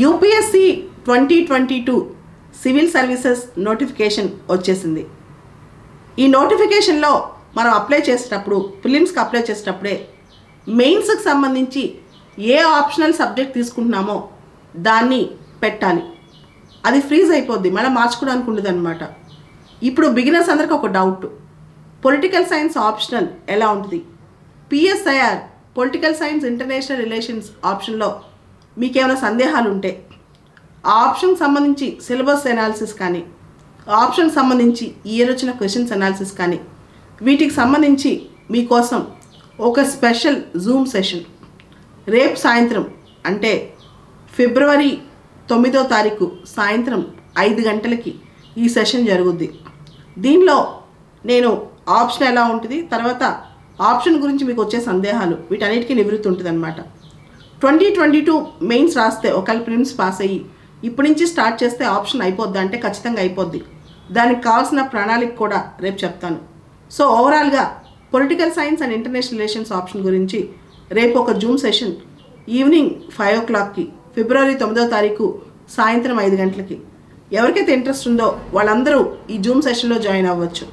UPSC 2022 civil services notification వచ్చేసింది. ఈ నోటిఫికేషన్లో మనం అప్లై చేసేటప్పుడు, ప్రిలిమ్స్కి అప్లై చేసేటప్పుడే మెయిన్స్కి సంబంధించి ఏ ఆప్షనల్ సబ్జెక్ట్ తీసుకుంటున్నామో దాన్ని పెట్టాలి. అది ఫ్రీజ్ అయిపోద్ది, మళ్ళీ మార్చుకోవడానికి ఉండదు అనమాట. ఇప్పుడు బిగినర్స్ అందరికీ ఒక డౌట్, పొలిటికల్ సైన్స్ ఆప్షనల్ ఎలా ఉంటుంది? PSIR political science international relations ఆప్షన్లో మీకేమైనా సందేహాలు ఉంటే ఆ ఆప్షన్కి సంబంధించి సిలబస్ అనాలిసిస్ కానీ, ఆప్షన్కి సంబంధించి ఇయర్ వచ్చిన క్వశ్చన్స్ అనాలిసిస్ కానీ, వీటికి సంబంధించి మీకోసం ఒక స్పెషల్ జూమ్ సెషన్ రేపు సాయంత్రం అంటే ఫిబ్రవరి 9వ తారీఖు సాయంత్రం 5 గంటలకి ఈ సెషన్ జరుగుద్ది. దీనిలో నేను ఆప్షన్ ఎలా ఉంటుంది, తర్వాత ఆప్షన్ గురించి మీకు వచ్చే సందేహాలు, వీటన్నిటికీ నివృత్తి ఉంటుంది అనమాట. 2022 మెయిన్స్ రాస్తే ఒకవేళ ప్రిలిమ్స్ పాస్ అయ్యి ఇప్పటి నుంచి స్టార్ట్ చేస్తే ఆప్షన్ అయిపోద్ది అంటే ఖచ్చితంగా అయిపోద్ది. దానికి కావాల్సిన ప్రణాళిక కూడా రేపు చెప్తాను. సో ఓవరాల్గా political science and international relations option గురించి రేపు ఒక జూమ్ సెషన్ ఈవినింగ్ 5 o'clockకి ఫిబ్రవరి 9వ తారీఖు సాయంత్రం 5 గంటలకి ఎవరికైతే ఇంట్రెస్ట్ ఉందో వాళ్ళందరూ ఈ జూమ్ సెషన్లో జాయిన్ అవ్వచ్చు.